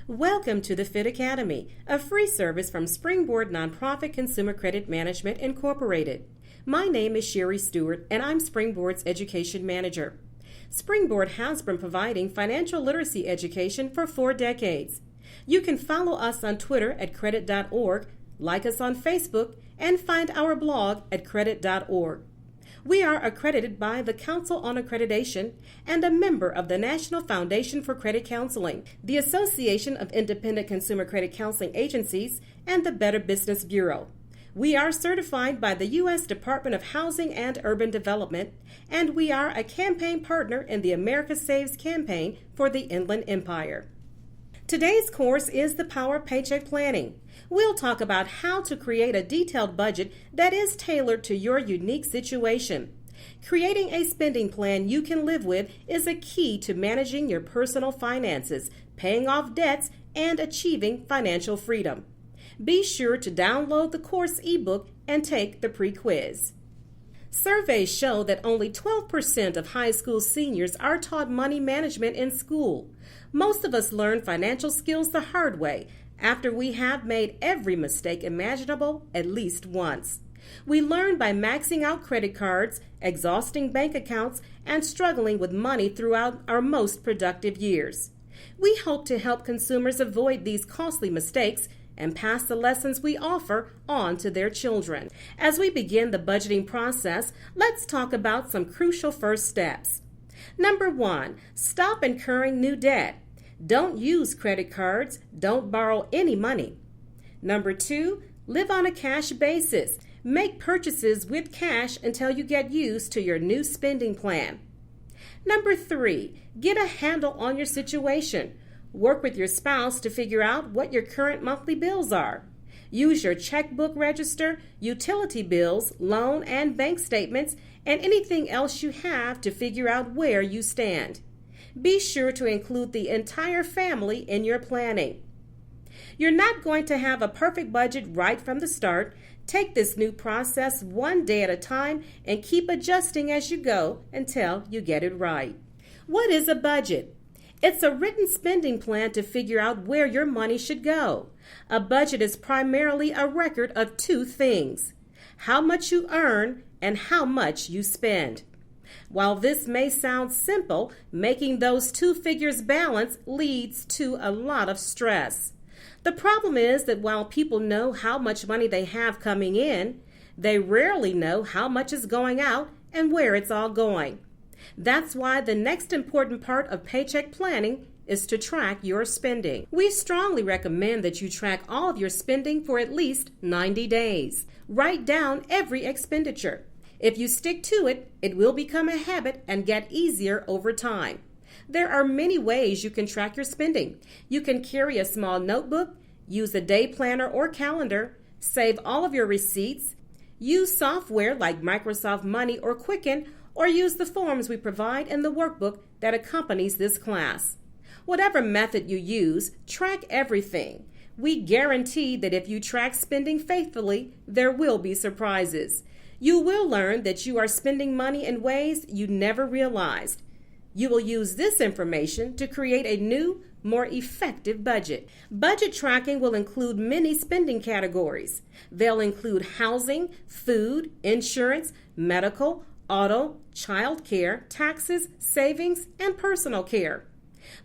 Welcome to the Fit Academy, a free service from Springboard Nonprofit Consumer Credit Management Incorporated. My name is Sherry Stewart, and I'm Springboard's Education Manager. Springboard has been providing financial literacy education for 4 decades. You can follow us on Twitter at credit.org, like us on Facebook, and find our blog at credit.org. We are accredited by the Council on Accreditation and a member of the National Foundation for Credit Counseling, the Association of Independent Consumer Credit Counseling Agencies, and the Better Business Bureau. We are certified by the U.S. Department of Housing and Urban Development, and we are a campaign partner in the America Saves campaign for the Inland Empire. Today's course is the Power of Paycheck Planning. We'll talk about how to create a detailed budget that is tailored to your unique situation. Creating a spending plan you can live with is a key to managing your personal finances, paying off debts, and achieving financial freedom. Be sure to download the course ebook and take the pre-quiz. Surveys show that only 12% of high school seniors are taught money management in school. Most of us learn financial skills the hard way after we have made every mistake imaginable at least once. We learn by maxing out credit cards, exhausting bank accounts, and struggling with money throughout our most productive years. We hope to help consumers avoid these costly mistakes and pass the lessons we offer on to their children. As we begin the budgeting process, let's talk about some crucial first steps. Number 1, stop incurring new debt. Don't use credit cards. Don't borrow any money. Number 2, live on a cash basis. Make purchases with cash until you get used to your new spending plan. Number 3, get a handle on your situation. Work with your spouse to figure out what your current monthly bills are. Use your checkbook register, utility bills, loan and bank statements, and anything else you have to figure out where you stand. Be sure to include the entire family in your planning. You're not going to have a perfect budget right from the start. Take this new process one day at a time and keep adjusting as you go until you get it right. What is a budget? It's a written spending plan to figure out where your money should go. A budget is primarily a record of 2 things: how much you earn and how much you spend. While this may sound simple, making those 2 figures balance leads to a lot of stress. The problem is that while people know how much money they have coming in, they rarely know how much is going out and where it's all going. That's why the next important part of paycheck planning is to track your spending. We strongly recommend that you track all of your spending for at least 90 days. Write down every expenditure. If you stick to it, it will become a habit and get easier over time. There are many ways you can track your spending. You can carry a small notebook, use a day planner or calendar, save all of your receipts, use software like Microsoft Money or Quicken, or use the forms we provide in the workbook that accompanies this class. Whatever method you use, track everything. We guarantee that if you track spending faithfully, there will be surprises. You will learn that you are spending money in ways you never realized. You will use this information to create a new, more effective budget. Budget tracking will include many spending categories. They'll include housing, food, insurance, medical, auto, child care, taxes, savings, and personal care.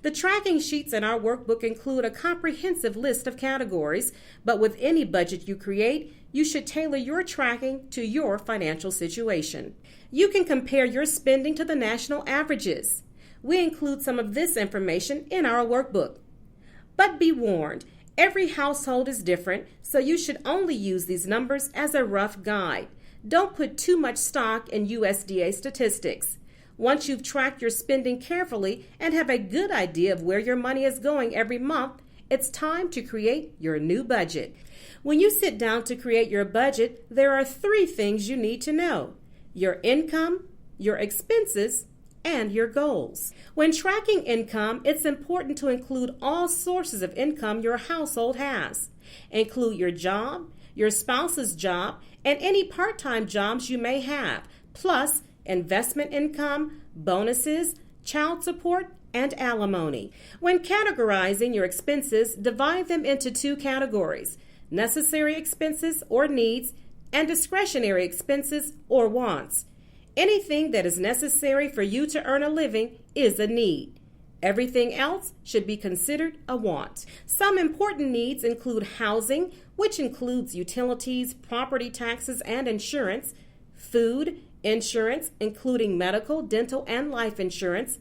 The tracking sheets in our workbook include a comprehensive list of categories, but with any budget you create, you should tailor your tracking to your financial situation. You can compare your spending to the national averages. We include some of this information in our workbook. But be warned, every household is different, so you should only use these numbers as a rough guide. Don't put too much stock in USDA statistics. Once you've tracked your spending carefully and have a good idea of where your money is going every month, it's time to create your new budget. When you sit down to create your budget, there are 3 things you need to know: your income, your expenses, and your goals. When tracking income, it's important to include all sources of income your household has. Include your job, your spouse's job, and any part-time jobs you may have, plus investment income, bonuses, child support, and alimony. When categorizing your expenses, divide them into two categories: necessary expenses or needs, and discretionary expenses or wants. Anything that is necessary for you to earn a living is a need. Everything else should be considered a want. Some important needs include housing, which includes utilities, property taxes, and insurance, food, insurance, including medical, dental, and life insurance,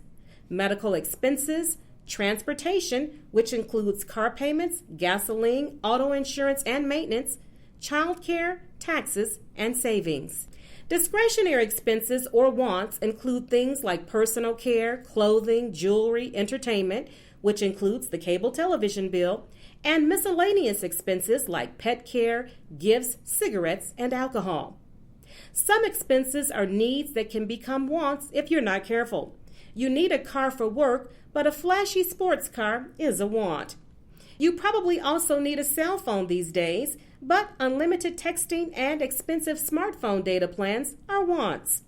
medical expenses, transportation, which includes car payments, gasoline, auto insurance, and maintenance, childcare, taxes, and savings. Discretionary expenses or wants include things like personal care, clothing, jewelry, entertainment, which includes the cable television bill, and miscellaneous expenses like pet care, gifts, cigarettes, and alcohol. Some expenses are needs that can become wants if you're not careful. You need a car for work, but a flashy sports car is a want. You probably also need a cell phone these days, but unlimited texting and expensive smartphone data plans are wants.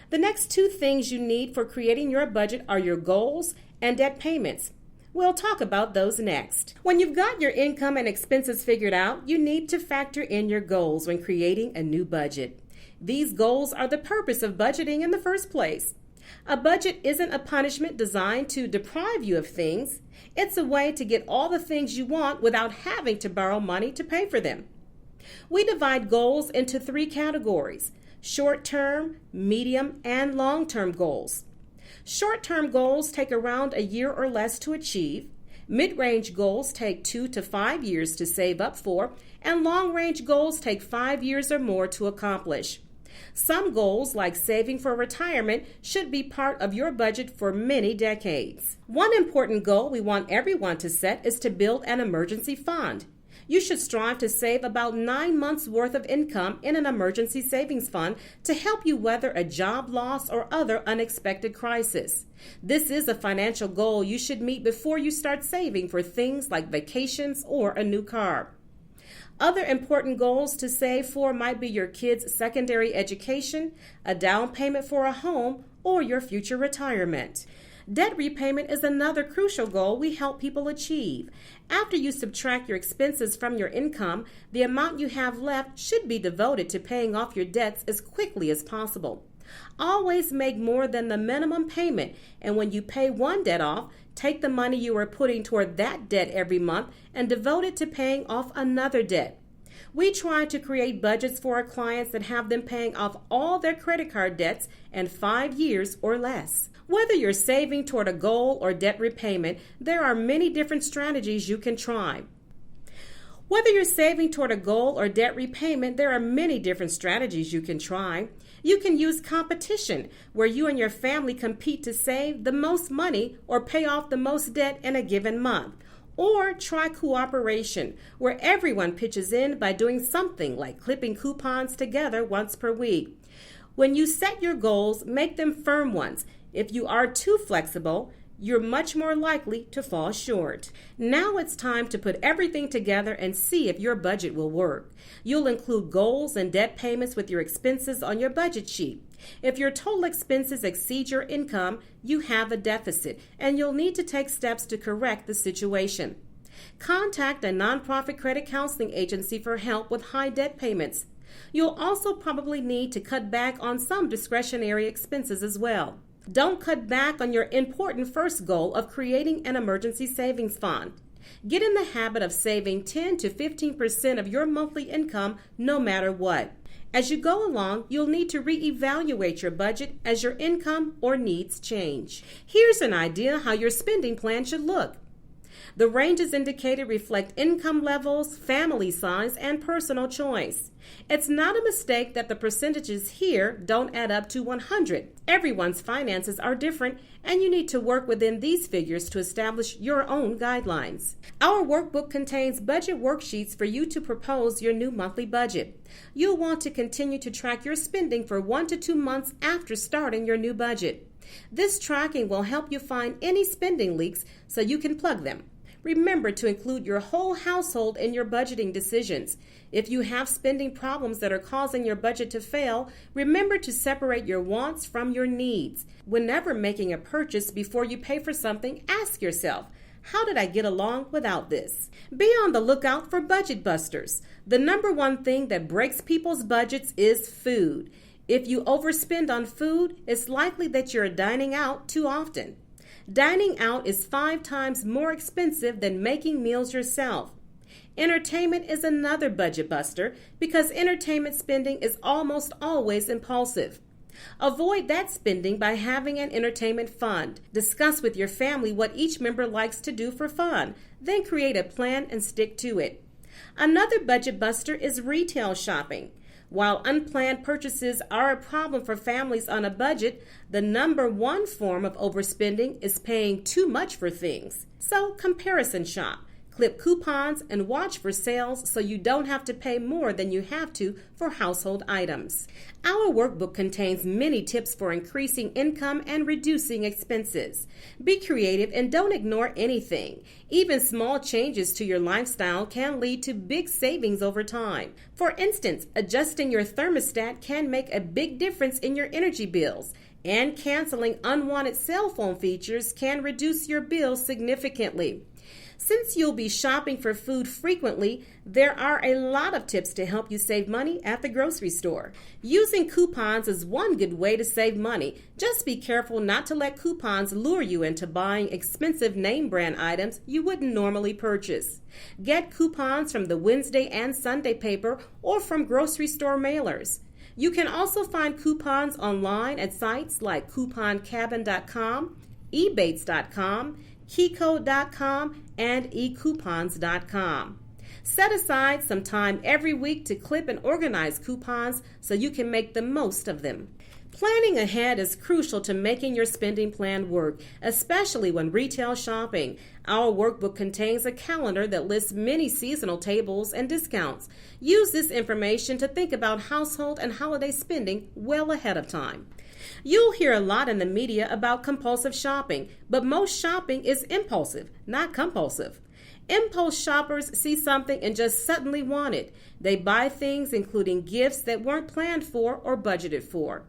The next two things you need for creating your budget are your goals and debt payments. We'll talk about those next. When you've got your income and expenses figured out, you need to factor in your goals when creating a new budget. These goals are the purpose of budgeting in the first place. A budget isn't a punishment designed to deprive you of things. It's a way to get all the things you want without having to borrow money to pay for them. We divide goals into three categories: short-term, medium, and long-term goals. Short-term goals take around a year or less to achieve. Mid-range goals take 2 to 5 years to save up for, and long-range goals take 5 years or more to accomplish. Some goals, like saving for retirement, should be part of your budget for many decades. One important goal we want everyone to set is to build an emergency fund. You should strive to save about 9 months' worth of income in an emergency savings fund to help you weather a job loss or other unexpected crisis. This is a financial goal you should meet before you start saving for things like vacations or a new car. Other important goals to save for might be your kids' secondary education, a down payment for a home, or your future retirement. Debt repayment is another crucial goal we help people achieve. After you subtract your expenses from your income, the amount you have left should be devoted to paying off your debts as quickly as possible. Always make more than the minimum payment, and when you pay one debt off, take the money you are putting toward that debt every month and devote it to paying off another debt. We try to create budgets for our clients that have them paying off all their credit card debts in 5 years or less. Whether you're saving toward a goal or debt repayment, there are many different strategies you can try. Whether you're saving toward a goal or debt repayment, there are many different strategies you can try. You can use competition, where you and your family compete to save the most money or pay off the most debt in a given month. Or try cooperation, where everyone pitches in by doing something like clipping coupons together once per week. When you set your goals, make them firm ones. If you are too flexible, you're much more likely to fall short. Now it's time to put everything together and see if your budget will work. You'll include goals and debt payments with your expenses on your budget sheet. If your total expenses exceed your income, you have a deficit, and you'll need to take steps to correct the situation. Contact a nonprofit credit counseling agency for help with high debt payments. You'll also probably need to cut back on some discretionary expenses as well. Don't cut back on your important first goal of creating an emergency savings fund. Get in the habit of saving 10 to 15% of your monthly income no matter what. As you go along, you'll need to reevaluate your budget as your income or needs change. Here's an idea how your spending plan should look. The ranges indicated reflect income levels, family size, and personal choice. It's not a mistake that the percentages here don't add up to 100. Everyone's finances are different, and you need to work within these figures to establish your own guidelines. Our workbook contains budget worksheets for you to propose your new monthly budget. You'll want to continue to track your spending for 1 to 2 months after starting your new budget. This tracking will help you find any spending leaks so you can plug them. remember to include your whole household in your budgeting decisions. If you have spending problems that are causing your budget to fail, remember to separate your wants from your needs. Whenever making a purchase, before you pay for something, ask yourself, how did I get along without this? Be on the lookout for budget busters. The number one thing that breaks people's budgets is food. If you overspend on food, it's likely that you're dining out too often. Dining out is 5 times more expensive than making meals yourself. Entertainment is another budget buster because entertainment spending is almost always impulsive. Avoid that spending by having an entertainment fund. Discuss with your family what each member likes to do for fun. Then create a plan and stick to it. Another budget buster is retail shopping. While unplanned purchases are a problem for families on a budget, the number one form of overspending is paying too much for things. So comparison shop. Clip coupons and watch for sales so you don't have to pay more than you have to for household items. Our workbook contains many tips for increasing income and reducing expenses. Be creative and don't ignore anything. Even small changes to your lifestyle can lead to big savings over time. For instance, adjusting your thermostat can make a big difference in your energy bills, and canceling unwanted cell phone features can reduce your bills significantly. Since you'll be shopping for food frequently, there are a lot of tips to help you save money at the grocery store. Using coupons is one good way to save money. Just be careful not to let coupons lure you into buying expensive name brand items you wouldn't normally purchase. Get coupons from the Wednesday and Sunday paper or from grocery store mailers. You can also find coupons online at sites like couponcabin.com, ebates.com, keycode.com, and ecoupons.com. Set aside some time every week to clip and organize coupons so you can make the most of them. Planning ahead is crucial to making your spending plan work, especially when retail shopping. Our workbook contains a calendar that lists many seasonal tables and discounts. Use this information to think about household and holiday spending well ahead of time. You'll hear a lot in the media about compulsive shopping, but most shopping is impulsive, not compulsive. Impulse shoppers see something and just suddenly want it. They buy things including gifts that weren't planned for or budgeted for.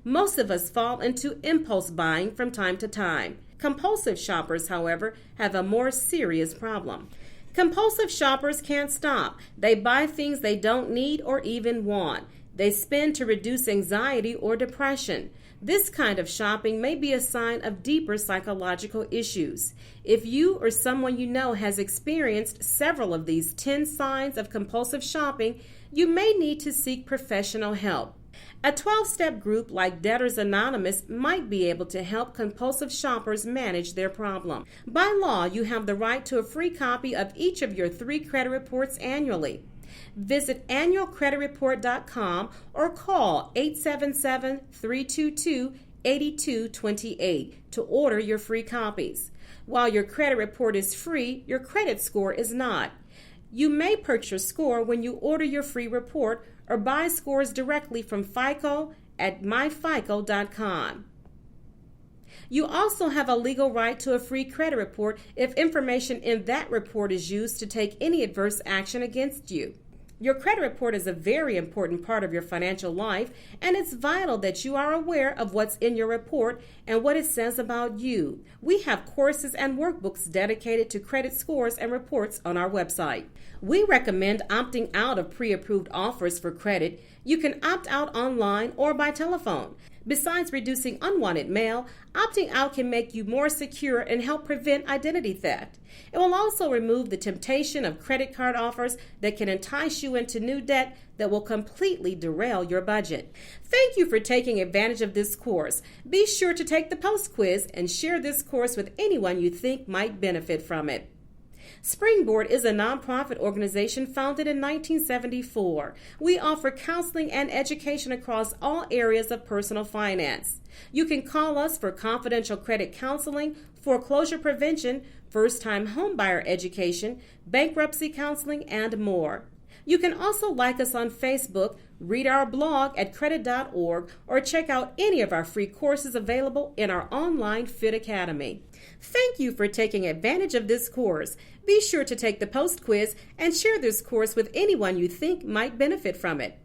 Most of us fall into impulse buying from time to time. Compulsive shoppers, however, have a more serious problem. Compulsive shoppers can't stop. They buy things they don't need or even want. They spend to reduce anxiety or depression. This kind of shopping may be a sign of deeper psychological issues. If you or someone you know has experienced several of these 10 signs of compulsive shopping, you may need to seek professional help. A 12-step group like Debtors Anonymous might be able to help compulsive shoppers manage their problem. By law, you have the right to a free copy of each of your 3 credit reports annually. Visit annualcreditreport.com or call 877-322-8228 to order your free copies. While your credit report is free, your credit score is not. You may purchase your score when you order your free report or buy scores directly from FICO at myfico.com. You also have a legal right to a free credit report if information in that report is used to take any adverse action against you. Your credit report is a very important part of your financial life, and it's vital that you are aware of what's in your report and what it says about you. We have courses and workbooks dedicated to credit scores and reports on our website. We recommend opting out of pre-approved offers for credit. You can opt out online or by telephone. Besides reducing unwanted mail, opting out can make you more secure and help prevent identity theft. It will also remove the temptation of credit card offers that can entice you into new debt that will completely derail your budget. Thank you for taking advantage of this course. Be sure to take the post quiz and share this course with anyone you think might benefit from it. Springboard is a nonprofit organization founded in 1974. We offer counseling and education across all areas of personal finance. You can call us for confidential credit counseling, foreclosure prevention, first-time homebuyer education, bankruptcy counseling, and more. You can also like us on Facebook, Read our blog at credit.org or check out any of our free courses available in our online Fit Academy. Thank you for taking advantage of this course. Be sure to take the post quiz and share this course with anyone you think might benefit from it.